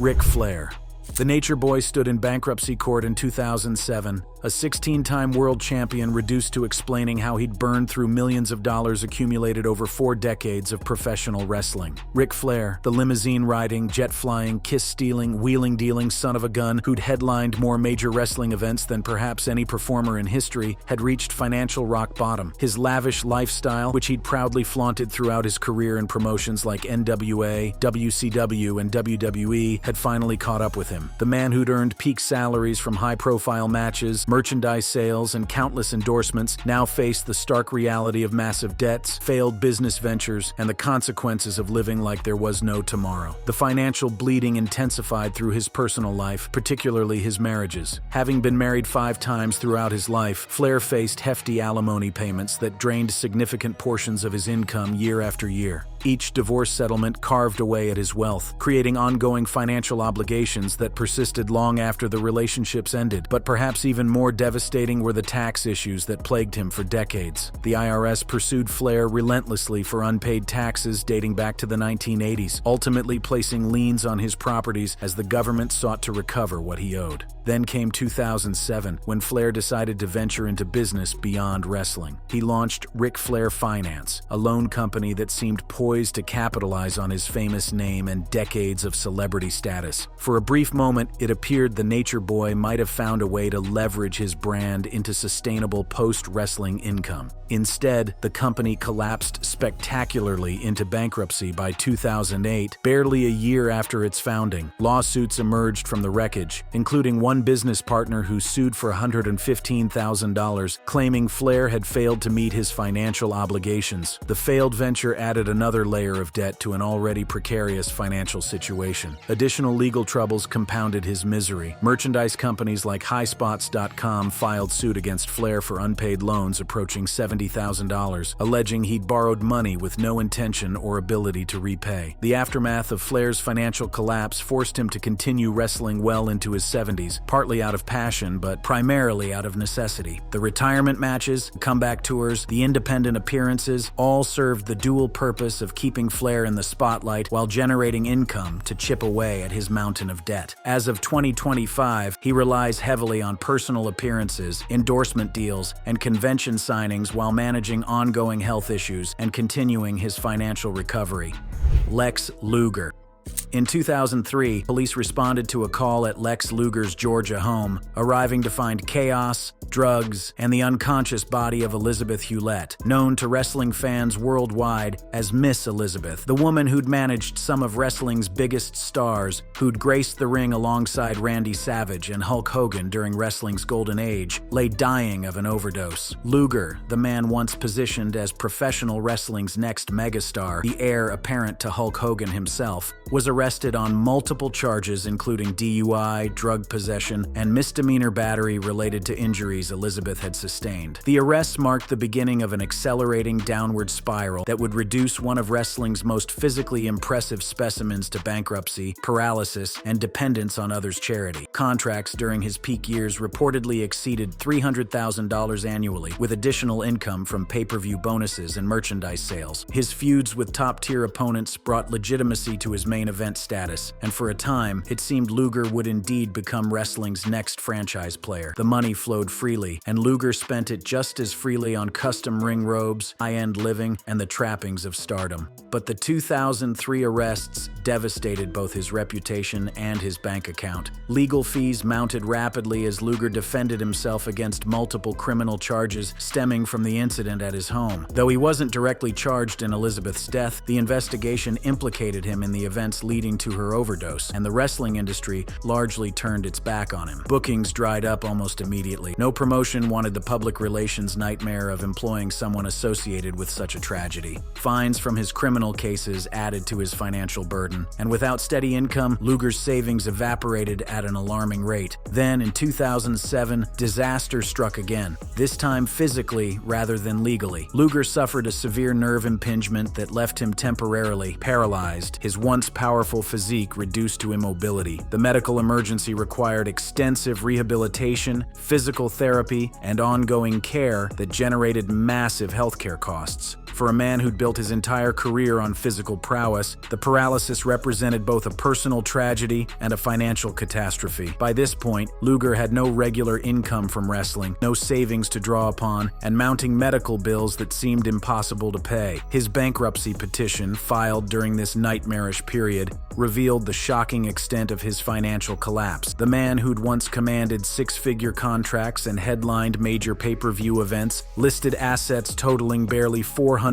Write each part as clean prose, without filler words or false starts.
Ric Flair. The Nature Boy stood in bankruptcy court in 2007, a 16-time world champion reduced to explaining how he'd burned through millions of dollars accumulated over 4 decades of professional wrestling. Ric Flair, the limousine-riding, jet-flying, kiss-stealing, wheeling-dealing son of a gun who'd headlined more major wrestling events than perhaps any performer in history, had reached financial rock bottom. His lavish lifestyle, which he'd proudly flaunted throughout his career in promotions like NWA, WCW, and WWE, had finally caught up with him. The man who'd earned peak salaries from high-profile matches, merchandise sales, and countless endorsements now faced the stark reality of massive debts, failed business ventures, and the consequences of living like there was no tomorrow. The financial bleeding intensified through his personal life, particularly his marriages. Having been married 5 times throughout his life, Flair faced hefty alimony payments that drained significant portions of his income year after year. Each divorce settlement carved away at his wealth, creating ongoing financial obligations that persisted long after the relationships ended. But perhaps even more devastating were the tax issues that plagued him for decades. The IRS pursued Flair relentlessly for unpaid taxes dating back to the 1980s, ultimately placing liens on his properties as the government sought to recover what he owed. Then came 2007, when Flair decided to venture into business beyond wrestling. He launched Ric Flair Finance, a loan company that seemed poised to capitalize on his famous name and decades of celebrity status. For a brief moment, it appeared the Nature Boy might have found a way to leverage his brand into sustainable post-wrestling income. Instead, the company collapsed spectacularly into bankruptcy by 2008, barely a year after its founding. Lawsuits emerged from the wreckage, including one business partner who sued for $115,000, claiming Flair had failed to meet his financial obligations. The failed venture added another layer of debt to an already precarious financial situation. Additional legal troubles compounded his misery. Merchandise companies like HighSpots.com filed suit against Flair for unpaid loans approaching $70,000, alleging he'd borrowed money with no intention or ability to repay. The aftermath of Flair's financial collapse forced him to continue wrestling well into his 70s, partly out of passion, but primarily out of necessity. The retirement matches, comeback tours, the independent appearances all served the dual purpose of keeping Flair in the spotlight while generating income to chip away at his mountain of debt. As of 2025, he relies heavily on personal appearances, endorsement deals, and convention signings while managing ongoing health issues and continuing his financial recovery. Lex Luger. In 2003, police responded to a call at Lex Luger's Georgia home, arriving to find chaos, drugs, and the unconscious body of Elizabeth Hewlett, known to wrestling fans worldwide as Miss Elizabeth, the woman who'd managed some of wrestling's biggest stars, who'd graced the ring alongside Randy Savage and Hulk Hogan during wrestling's golden age, lay dying of an overdose. Luger, the man once positioned as professional wrestling's next megastar, the heir apparent to Hulk Hogan himself, was arrested on multiple charges including DUI, drug possession, and misdemeanor battery related to injuries Elizabeth had sustained. The arrests marked the beginning of an accelerating downward spiral that would reduce one of wrestling's most physically impressive specimens to bankruptcy, paralysis, and dependence on others' charity. Contracts during his peak years reportedly exceeded $300,000 annually, with additional income from pay-per-view bonuses and merchandise sales. His feuds with top-tier opponents brought legitimacy to his main event status, and for a time, it seemed Luger would indeed become wrestling's next franchise player. The money flowed freely, and Luger spent it just as freely on custom ring robes, high-end living, and the trappings of stardom. But the 2003 arrests devastated both his reputation and his bank account. Legal fees mounted rapidly as Luger defended himself against multiple criminal charges stemming from the incident at his home. Though he wasn't directly charged in Elizabeth's death, the investigation implicated him in the events leading to her overdose, and the wrestling industry largely turned its back on him. Bookings dried up almost immediately. No promotion wanted the public relations nightmare of employing someone associated with such a tragedy. Fines from his criminal cases added to his financial burden, and without steady income, Luger's savings evaporated at an alarming rate. Then, in 2007, disaster struck again, this time physically rather than legally. Luger suffered a severe nerve impingement that left him temporarily paralyzed, his once powerful physique reduced to immobility. The medical emergency required extensive rehabilitation, physical therapy, and ongoing care that generated massive healthcare costs. For a man who'd built his entire career on physical prowess, the paralysis represented both a personal tragedy and a financial catastrophe. By this point, Luger had no regular income from wrestling, no savings to draw upon, and mounting medical bills that seemed impossible to pay. His bankruptcy petition, filed during this nightmarish period, revealed the shocking extent of his financial collapse. The man who'd once commanded six-figure contracts and headlined major pay-per-view events listed assets totaling barely $400,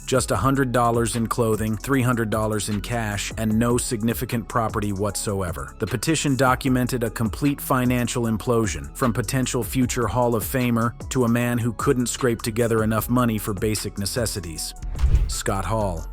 just $100 in clothing, $300 in cash, and no significant property whatsoever. The petition documented a complete financial implosion, from potential future Hall of Famer to a man who couldn't scrape together enough money for basic necessities. Scott Hall.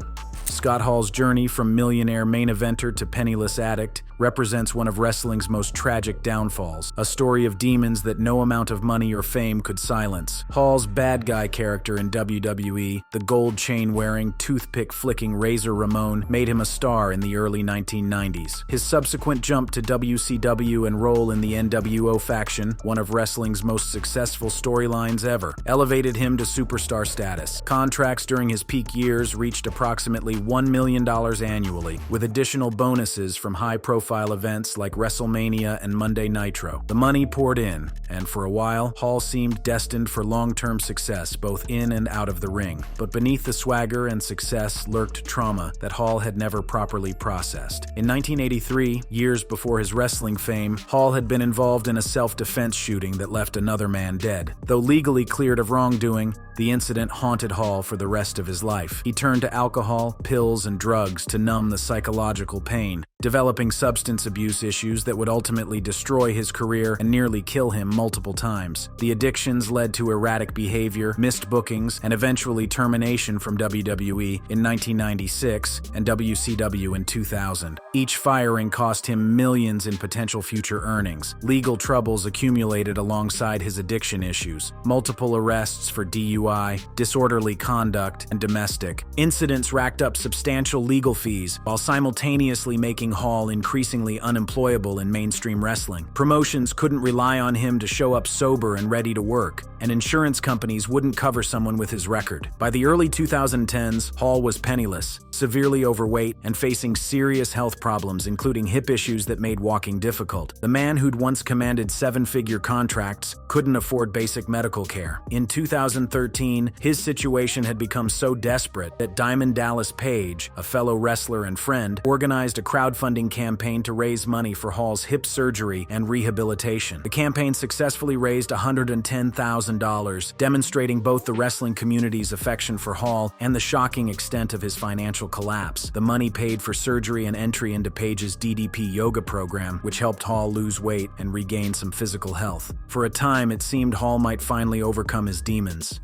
Scott Hall's journey from millionaire main eventer to penniless addict represents one of wrestling's most tragic downfalls, a story of demons that no amount of money or fame could silence. Hall's bad guy character in WWE, the gold chain-wearing, toothpick-flicking Razor Ramon, made him a star in the early 1990s. His subsequent jump to WCW and role in the NWO faction, one of wrestling's most successful storylines ever, elevated him to superstar status. Contracts during his peak years reached approximately $1 million annually, with additional bonuses from high-profile events like WrestleMania and Monday Nitro. The money poured in, and for a while, Hall seemed destined for long-term success both in and out of the ring. But beneath the swagger and success lurked trauma that Hall had never properly processed. In 1983, years before his wrestling fame, Hall had been involved in a self-defense shooting that left another man dead. Though legally cleared of wrongdoing, the incident haunted Hall for the rest of his life. He turned to alcohol, pills, and drugs to numb the psychological pain, developing substance abuse issues that would ultimately destroy his career and nearly kill him multiple times. The addictions led to erratic behavior, missed bookings, and eventually termination from WWE in 1996 and WCW in 2000. Each firing cost him millions in potential future earnings. Legal troubles accumulated alongside his addiction issues. Multiple arrests for DUI, disorderly conduct, and domestic. Incidents racked up substantial legal fees while simultaneously making Hall increasingly unemployable in mainstream wrestling. Promotions couldn't rely on him to show up sober and ready to work, and insurance companies wouldn't cover someone with his record. By the early 2010s, Hall was penniless, severely overweight, and facing serious health problems, including hip issues that made walking difficult. The man who'd once commanded seven-figure contracts couldn't afford basic medical care. In 2013, his situation had become so desperate that Diamond Dallas Page, a fellow wrestler and friend, organized a crowdfunding campaign to raise money for Hall's hip surgery and rehabilitation. The campaign successfully raised $110,000, demonstrating both the wrestling community's affection for Hall and the shocking extent of his financial collapse. The money paid for surgery and entry into Page's DDP yoga program, which helped Hall lose weight and regain some physical health. For a time, it seemed Hall might finally overcome his demons.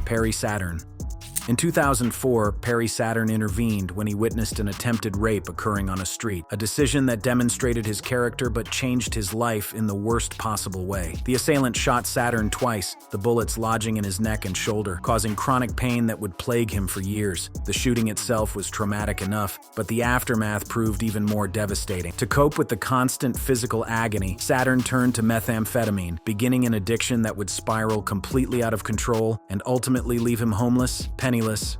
Perry Saturn. In 2004, Perry Saturn intervened when he witnessed an attempted rape occurring on a street, a decision that demonstrated his character but changed his life in the worst possible way. The assailant shot Saturn twice, the bullets lodging in his neck and shoulder, causing chronic pain that would plague him for years. The shooting itself was traumatic enough, but the aftermath proved even more devastating. To cope with the constant physical agony, Saturn turned to methamphetamine, beginning an addiction that would spiral completely out of control and ultimately leave him homeless, penniless,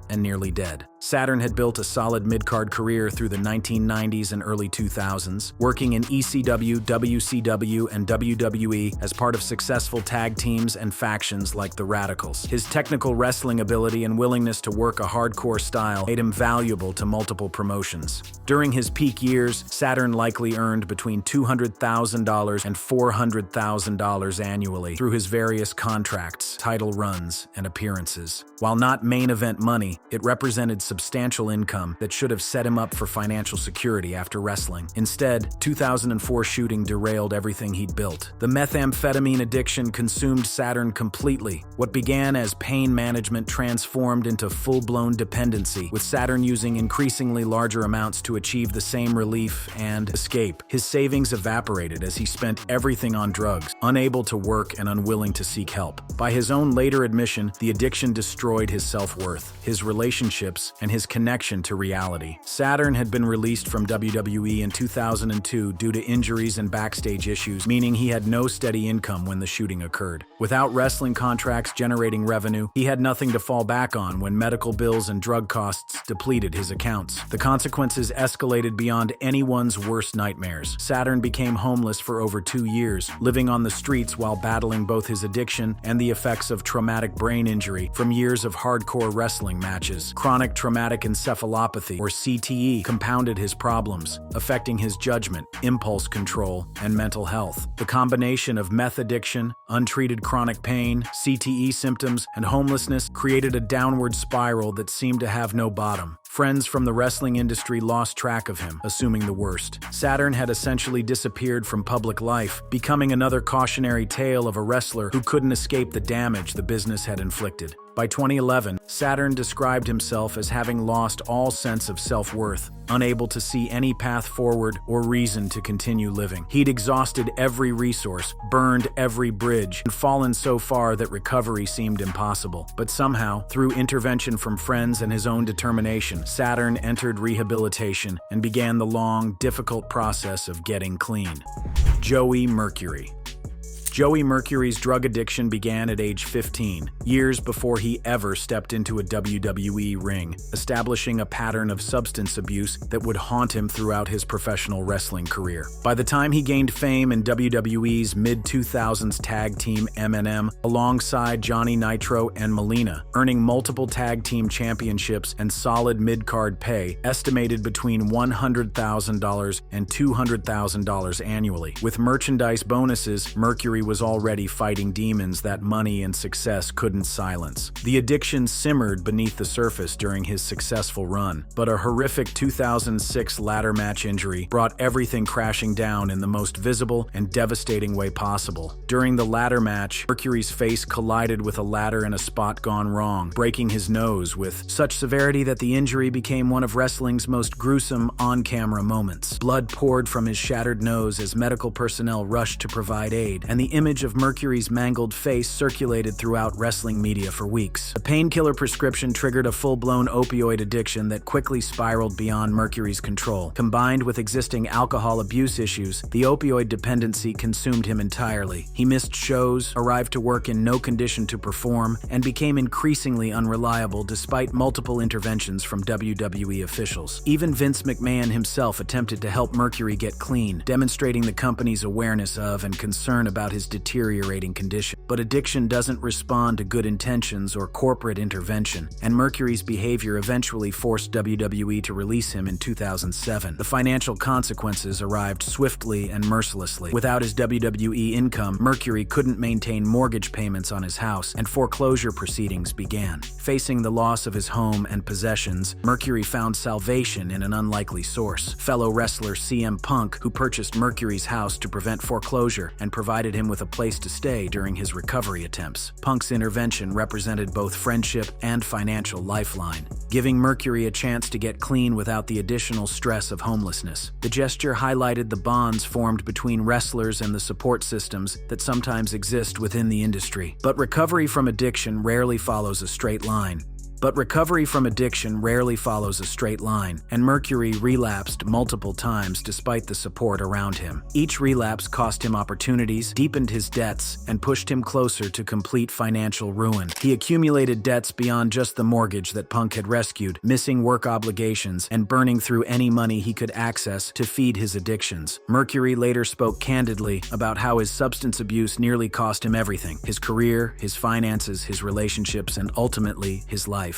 and nearly dead. Saturn had built a solid mid-card career through the 1990s and early 2000s, working in ECW, WCW, and WWE as part of successful tag teams and factions like the Radicals. His technical wrestling ability and willingness to work a hardcore style made him valuable to multiple promotions. During his peak years, Saturn likely earned between $200,000 and $400,000 annually through his various contracts, title runs, and appearances. While not main event money, it represented substantial income that should have set him up for financial security after wrestling. Instead, 2004 shooting derailed everything he'd built. The methamphetamine addiction consumed Saturn completely. What began as pain management transformed into full-blown dependency, with Saturn using increasingly larger amounts to achieve the same relief and escape. His savings evaporated as he spent everything on drugs, unable to work and unwilling to seek help. By his own later admission, the addiction destroyed his self-worth. self-worth, his relationships, and his connection to reality. Saturn had been released from WWE in 2002 due to injuries and backstage issues, meaning he had no steady income when the shooting occurred. Without wrestling contracts generating revenue, he had nothing to fall back on when medical bills and drug costs depleted his accounts. The consequences escalated beyond anyone's worst nightmares. Saturn became homeless for over 2 years, living on the streets while battling both his addiction and the effects of traumatic brain injury from years of hardcore wrestling matches. Chronic traumatic encephalopathy, or CTE, compounded his problems, affecting his judgment, impulse control, and mental health. The combination of meth addiction, untreated chronic pain, CTE symptoms, and homelessness created a downward spiral that seemed to have no bottom. Friends from the wrestling industry lost track of him, assuming the worst. Saturn had essentially disappeared from public life, becoming another cautionary tale of a wrestler who couldn't escape the damage the business had inflicted. By 2011, Saturn described himself as having lost all sense of self-worth, unable to see any path forward or reason to continue living. He'd exhausted every resource, burned every bridge, and fallen so far that recovery seemed impossible. But somehow, through intervention from friends and his own determination, Saturn entered rehabilitation and began the long, difficult process of getting clean. Joey Mercury. Joey Mercury's drug addiction began at age 15, years before he ever stepped into a WWE ring, establishing a pattern of substance abuse that would haunt him throughout his professional wrestling career. By the time he gained fame in WWE's mid-2000s tag team M&M, alongside Johnny Nitro and Melina, earning multiple tag team championships and solid mid-card pay, estimated between $100,000 and $200,000 annually. With merchandise bonuses, Mercury was already fighting demons that money and success couldn't silence. The addiction simmered beneath the surface during his successful run, but a horrific 2006 ladder match injury brought everything crashing down in the most visible and devastating way possible. During the ladder match, Mercury's face collided with a ladder in a spot gone wrong, breaking his nose with such severity that the injury became one of wrestling's most gruesome on-camera moments. Blood poured from his shattered nose as medical personnel rushed to provide aid, and the image of Mercury's mangled face circulated throughout wrestling media for weeks. The painkiller prescription triggered a full-blown opioid addiction that quickly spiraled beyond Mercury's control. Combined with existing alcohol abuse issues, the opioid dependency consumed him entirely. He missed shows, arrived to work in no condition to perform, and became increasingly unreliable despite multiple interventions from WWE officials. Even Vince McMahon himself attempted to help Mercury get clean, demonstrating the company's awareness of and concern about his deteriorating condition. But addiction doesn't respond to good intentions or corporate intervention, and Mercury's behavior eventually forced WWE to release him in 2007. The financial consequences arrived swiftly and mercilessly. Without his WWE income, Mercury couldn't maintain mortgage payments on his house, and foreclosure proceedings began. Facing the loss of his home and possessions, Mercury found salvation in an unlikely source. Fellow wrestler CM Punk, who purchased Mercury's house to prevent foreclosure and provided him with a place to stay during his recovery attempts. Punk's intervention represented both friendship and financial lifeline, giving Mercury a chance to get clean without the additional stress of homelessness. The gesture highlighted the bonds formed between wrestlers and the support systems that sometimes exist within the industry. But recovery from addiction rarely follows a straight line. And Mercury relapsed multiple times despite the support around him. Each relapse cost him opportunities, deepened his debts, and pushed him closer to complete financial ruin. He accumulated debts beyond just the mortgage that Punk had rescued, missing work obligations, and burning through any money he could access to feed his addictions. Mercury later spoke candidly about how his substance abuse nearly cost him everything: his career, his finances, his relationships, and ultimately his life.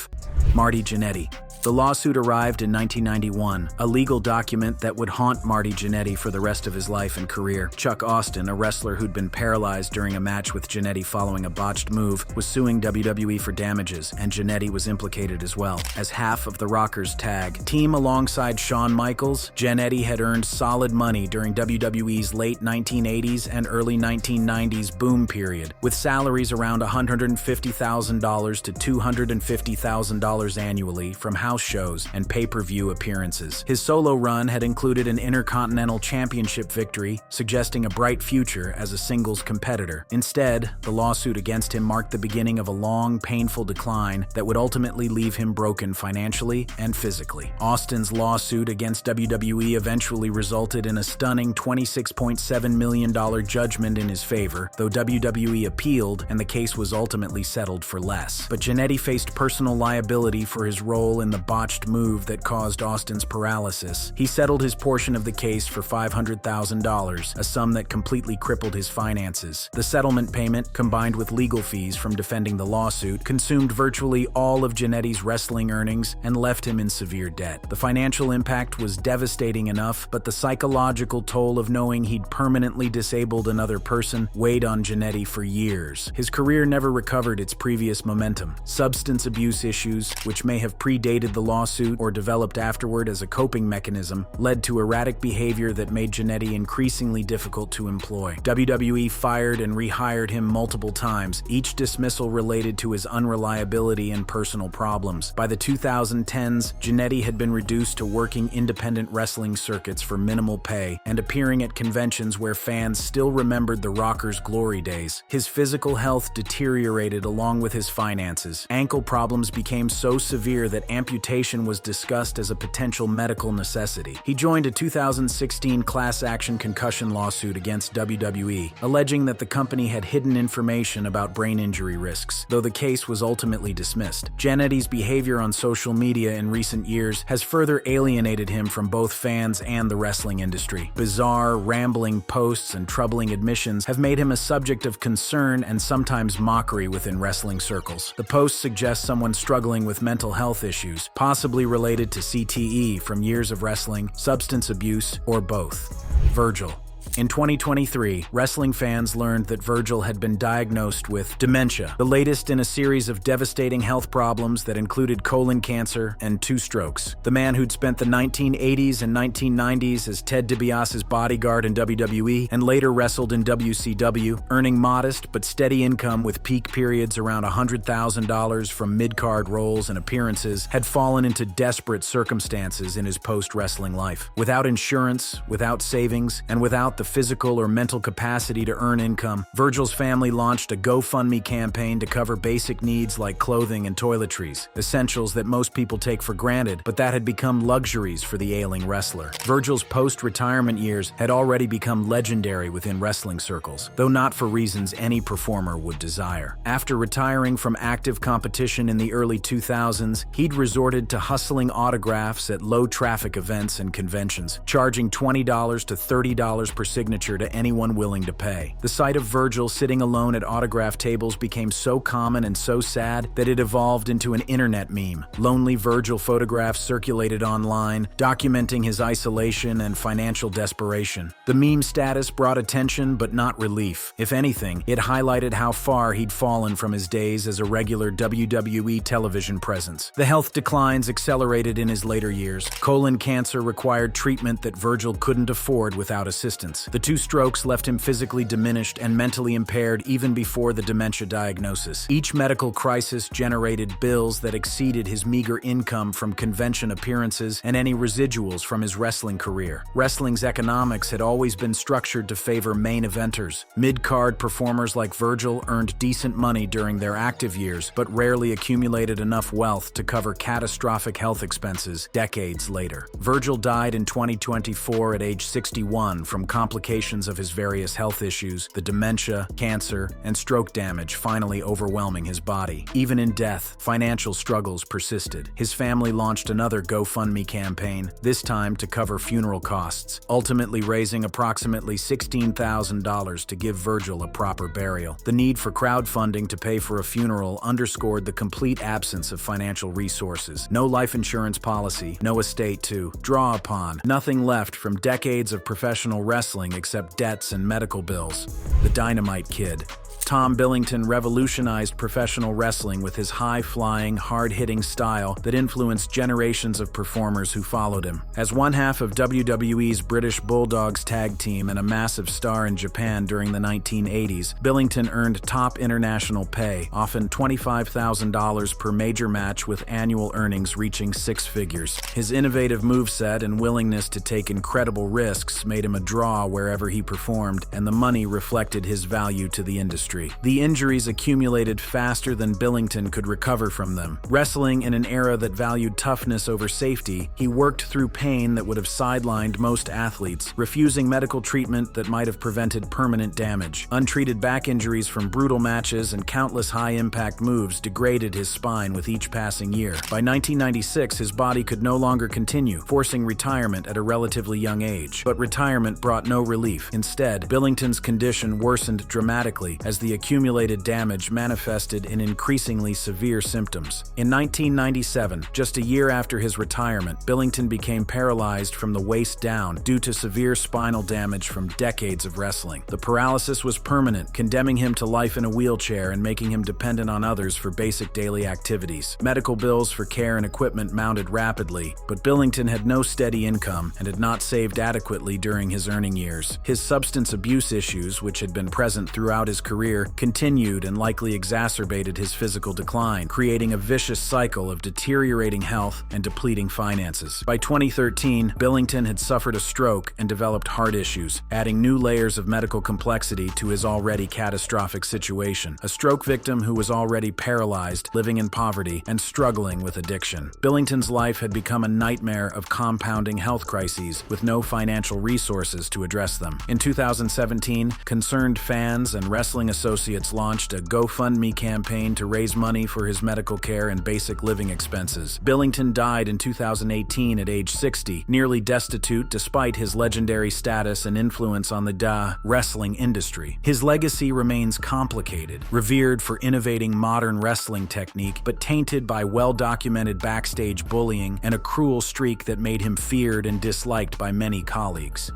Marty Jannetty. The lawsuit arrived in 1991, a legal document that would haunt Marty Jannetty for the rest of his life and career. Chuck Austin, a wrestler who'd been paralyzed during a match with Jannetty following a botched move, was suing WWE for damages, and Jannetty was implicated as well. As half of the Rockers tag team alongside Shawn Michaels, Jannetty had earned solid money during WWE's late 1980s and early 1990s boom period, with salaries around $150,000 to $250,000 $500,000 annually from house shows and pay-per-view appearances. His solo run had included an Intercontinental Championship victory, suggesting a bright future as a singles competitor. Instead, the lawsuit against him marked the beginning of a long, painful decline that would ultimately leave him broken financially and physically. Austin's lawsuit against WWE eventually resulted in a stunning $26.7 million judgment in his favor, though WWE appealed and the case was ultimately settled for less. But Jannetty faced personal liability for his role in the botched move that caused Austin's paralysis. He settled his portion of the case for $500,000, a sum that completely crippled his finances. The settlement payment, combined with legal fees from defending the lawsuit, consumed virtually all of Jannetty's wrestling earnings and left him in severe debt. The financial impact was devastating enough, but the psychological toll of knowing he'd permanently disabled another person weighed on Jannetty for years. His career never recovered its previous momentum. Substance abuse issues, which may have predated the lawsuit or developed afterward as a coping mechanism, led to erratic behavior that made Jannetty increasingly difficult to employ. WWE fired and rehired him multiple times, each dismissal related to his unreliability and personal problems. By the 2010s, Jannetty had been reduced to working independent wrestling circuits for minimal pay and appearing at conventions where fans still remembered the Rocker's glory days. His physical health deteriorated along with his finances. Ankle problems became so severe that amputation was discussed as a potential medical necessity. He joined a 2016 class action concussion lawsuit against WWE, alleging that the company had hidden information about brain injury risks, though the case was ultimately dismissed. Jannetty's behavior on social media in recent years has further alienated him from both fans and the wrestling industry. Bizarre, rambling posts and troubling admissions have made him a subject of concern and sometimes mockery within wrestling circles. The posts suggest someone struggling with mental health issues, possibly related to CTE from years of wrestling, substance abuse, or both. Virgil. In 2023, wrestling fans learned that Virgil had been diagnosed with dementia, the latest in a series of devastating health problems that included colon cancer and 2 strokes. The man who'd spent the 1980s and 1990s as Ted DiBiase's bodyguard in WWE and later wrestled in WCW, earning modest but steady income with peak periods around $100,000 from mid-card roles and appearances, had fallen into desperate circumstances in his post-wrestling life. Without insurance, without savings, and without the physical or mental capacity to earn income, Virgil's family launched a GoFundMe campaign to cover basic needs like clothing and toiletries, essentials that most people take for granted, but that had become luxuries for the ailing wrestler. Virgil's post-retirement years had already become legendary within wrestling circles, though not for reasons any performer would desire. After retiring from active competition in the early 2000s, he'd resorted to hustling autographs at low-traffic events and conventions, charging $20 to $30 per signature to anyone willing to pay. The sight of Virgil sitting alone at autograph tables became so common and so sad that it evolved into an internet meme. Lonely Virgil photographs circulated online, documenting his isolation and financial desperation. The meme status brought attention but not relief. If anything, it highlighted how far he'd fallen from his days as a regular WWE television presence. The health declines accelerated in his later years. Colon cancer required treatment that Virgil couldn't afford without assistance. The 2 strokes left him physically diminished and mentally impaired even before the dementia diagnosis. Each medical crisis generated bills that exceeded his meager income from convention appearances and any residuals from his wrestling career. Wrestling's economics had always been structured to favor main eventers. Mid-card performers like Virgil earned decent money during their active years, but rarely accumulated enough wealth to cover catastrophic health expenses decades later. Virgil died in 2024 at age 61 from complications of his various health issues, the dementia, cancer, and stroke damage finally overwhelming his body. Even in death, financial struggles persisted. His family launched another GoFundMe campaign, this time to cover funeral costs, ultimately raising approximately $16,000 to give Virgil a proper burial. The need for crowdfunding to pay for a funeral underscored the complete absence of financial resources. No life insurance policy, no estate to draw upon, nothing left from decades of professional wrestling except debts and medical bills. The Dynamite Kid. Tom Billington revolutionized professional wrestling with his high-flying, hard-hitting style that influenced generations of performers who followed him. As one half of WWE's British Bulldogs tag team and a massive star in Japan during the 1980s, Billington earned top international pay, often $25,000 per major match, with annual earnings reaching six figures. His innovative moveset and willingness to take incredible risks made him a draw wherever he performed, and the money reflected his value to the industry. The injuries accumulated faster than Billington could recover from them. Wrestling in an era that valued toughness over safety, he worked through pain that would have sidelined most athletes, refusing medical treatment that might have prevented permanent damage. Untreated back injuries from brutal matches and countless high-impact moves degraded his spine with each passing year. By 1996, his body could no longer continue, forcing retirement at a relatively young age. But retirement brought no relief. Instead, Billington's condition worsened dramatically as the accumulated damage manifested in increasingly severe symptoms. In 1997, just a year after his retirement, Billington became paralyzed from the waist down due to severe spinal damage from decades of wrestling. The paralysis was permanent, condemning him to life in a wheelchair and making him dependent on others for basic daily activities. Medical bills for care and equipment mounted rapidly, but Billington had no steady income and had not saved adequately during his earning years. His substance abuse issues, which had been present throughout his career, continued and likely exacerbated his physical decline, creating a vicious cycle of deteriorating health and depleting finances. By 2013, Billington had suffered a stroke and developed heart issues, adding new layers of medical complexity to his already catastrophic situation. A stroke victim who was already paralyzed, living in poverty, and struggling with addiction. Billington's life had become a nightmare of compounding health crises with no financial resources to address them. In 2017, concerned fans and wrestling associates launched a GoFundMe campaign to raise money for his medical care and basic living expenses. Billington died in 2018 at age 60, nearly destitute despite his legendary status and influence on the wrestling industry. His legacy remains complicated, revered for innovating modern wrestling technique, but tainted by well-documented backstage bullying and a cruel streak that made him feared and disliked by many colleagues.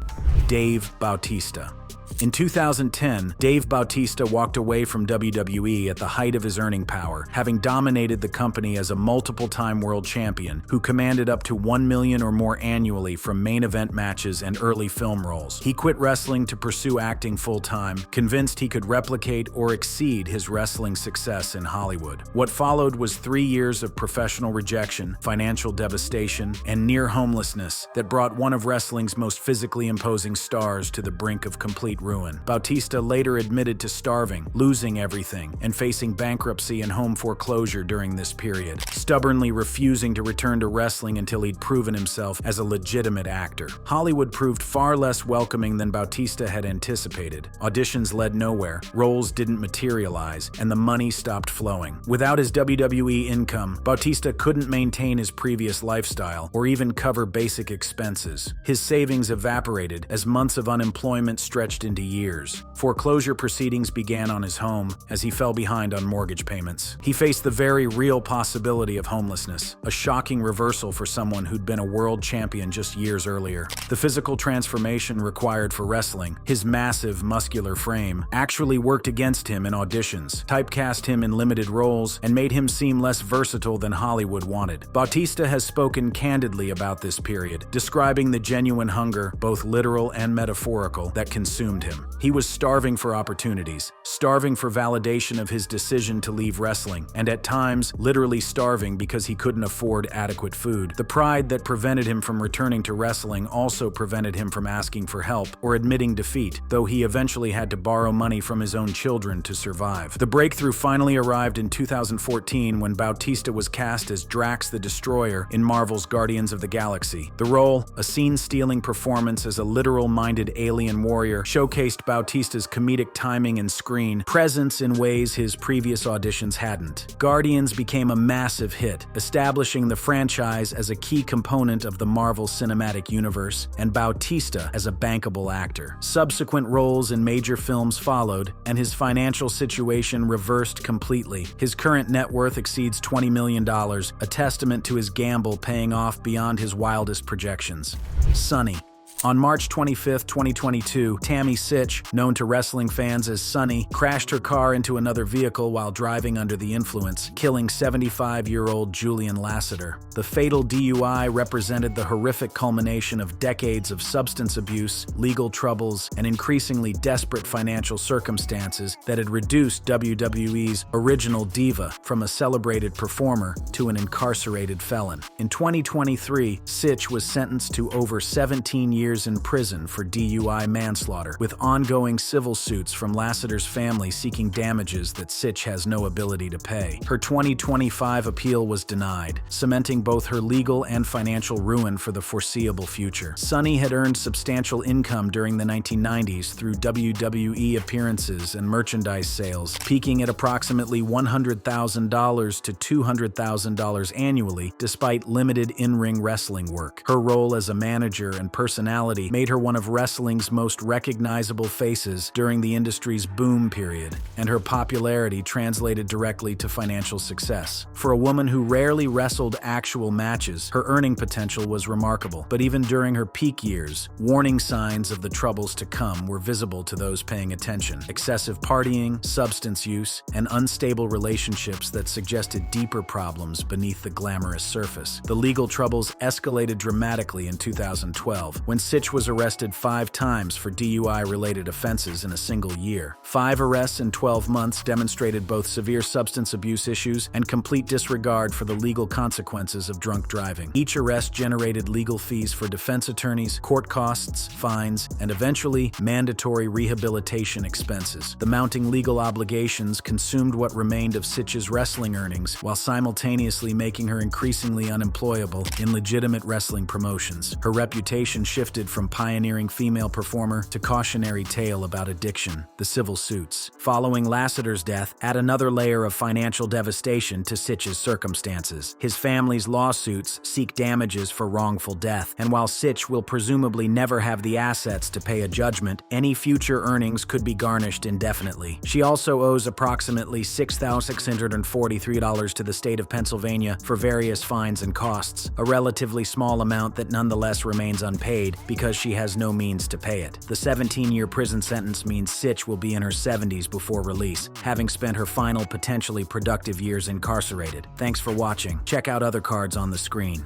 Dave Bautista. In 2010, Dave Bautista walked away from WWE at the height of his earning power, having dominated the company as a multiple-time world champion who commanded up to $1 million or more annually from main event matches and early film roles. He quit wrestling to pursue acting full-time, convinced he could replicate or exceed his wrestling success in Hollywood. What followed was 3 years of professional rejection, financial devastation, and near homelessness that brought one of wrestling's most physically imposing stars to the brink of complete ruin. Bautista later admitted to starving, losing everything, and facing bankruptcy and home foreclosure during this period, stubbornly refusing to return to wrestling until he'd proven himself as a legitimate actor. Hollywood proved far less welcoming than Bautista had anticipated. Auditions led nowhere, roles didn't materialize, and the money stopped flowing. Without his WWE income, Bautista couldn't maintain his previous lifestyle or even cover basic expenses. His savings evaporated as months of unemployment stretched into years. Foreclosure proceedings began on his home as he fell behind on mortgage payments. He faced the very real possibility of homelessness, a shocking reversal for someone who'd been a world champion just years earlier. The physical transformation required for wrestling, his massive, muscular frame, actually worked against him in auditions, typecast him in limited roles, and made him seem less versatile than Hollywood wanted. Bautista has spoken candidly about this period, describing the genuine hunger, both literal and metaphorical, that consumed him. He was starving for opportunities, starving for validation of his decision to leave wrestling, and at times literally starving because he couldn't afford adequate food. The pride that prevented him from returning to wrestling also prevented him from asking for help or admitting defeat, though he eventually had to borrow money from his own children to survive. The breakthrough finally arrived in 2014 when Bautista was cast as Drax the Destroyer in Marvel's Guardians of the Galaxy. The role, a scene-stealing performance as a literal-minded alien warrior, showcased Bautista's comedic timing and screen presence in ways his previous auditions hadn't. Guardians became a massive hit, establishing the franchise as a key component of the Marvel Cinematic Universe, and Bautista as a bankable actor. Subsequent roles in major films followed, and his financial situation reversed completely. His current net worth exceeds $20 million, a testament to his gamble paying off beyond his wildest projections. Sonny. On March 25, 2022, Tammy Sytch, known to wrestling fans as Sunny, crashed her car into another vehicle while driving under the influence, killing 75-year-old Julian Lassiter. The fatal DUI represented the horrific culmination of decades of substance abuse, legal troubles, and increasingly desperate financial circumstances that had reduced WWE's original diva from a celebrated performer to an incarcerated felon. In 2023, Sytch was sentenced to over 17 years in prison for DUI manslaughter, with ongoing civil suits from Lassiter's family seeking damages that Sytch has no ability to pay. Her 2025 appeal was denied, cementing both her legal and financial ruin for the foreseeable future. Sunny had earned substantial income during the 1990s through WWE appearances and merchandise sales, peaking at approximately $100,000 to $200,000 annually, despite limited in-ring wrestling work. Her role as a manager and personality made her one of wrestling's most recognizable faces during the industry's boom period, and her popularity translated directly to financial success. For a woman who rarely wrestled actual matches, her earning potential was remarkable. But even during her peak years, warning signs of the troubles to come were visible to those paying attention. Excessive partying, substance use, and unstable relationships that suggested deeper problems beneath the glamorous surface. The legal troubles escalated dramatically in 2012, when Sytch was arrested 5 times for DUI-related offenses in a single year. 5 arrests in 12 months demonstrated both severe substance abuse issues and complete disregard for the legal consequences of drunk driving. Each arrest generated legal fees for defense attorneys, court costs, fines, and eventually mandatory rehabilitation expenses. The mounting legal obligations consumed what remained of Sytch's wrestling earnings, while simultaneously making her increasingly unemployable in legitimate wrestling promotions. Her reputation shifted from pioneering female performer to cautionary tale about addiction. The civil suits following Lassiter's death add another layer of financial devastation to Sytch's circumstances. His family's lawsuits seek damages for wrongful death, and while Sytch will presumably never have the assets to pay a judgment, any future earnings could be garnished indefinitely. She also owes approximately $6,643 to the state of Pennsylvania for various fines and costs, a relatively small amount that nonetheless remains unpaid because she has no means to pay it. The 17-year prison sentence means Sytch will be in her 70s before release, having spent her final potentially productive years incarcerated. Thanks for watching. Check out other cards on the screen.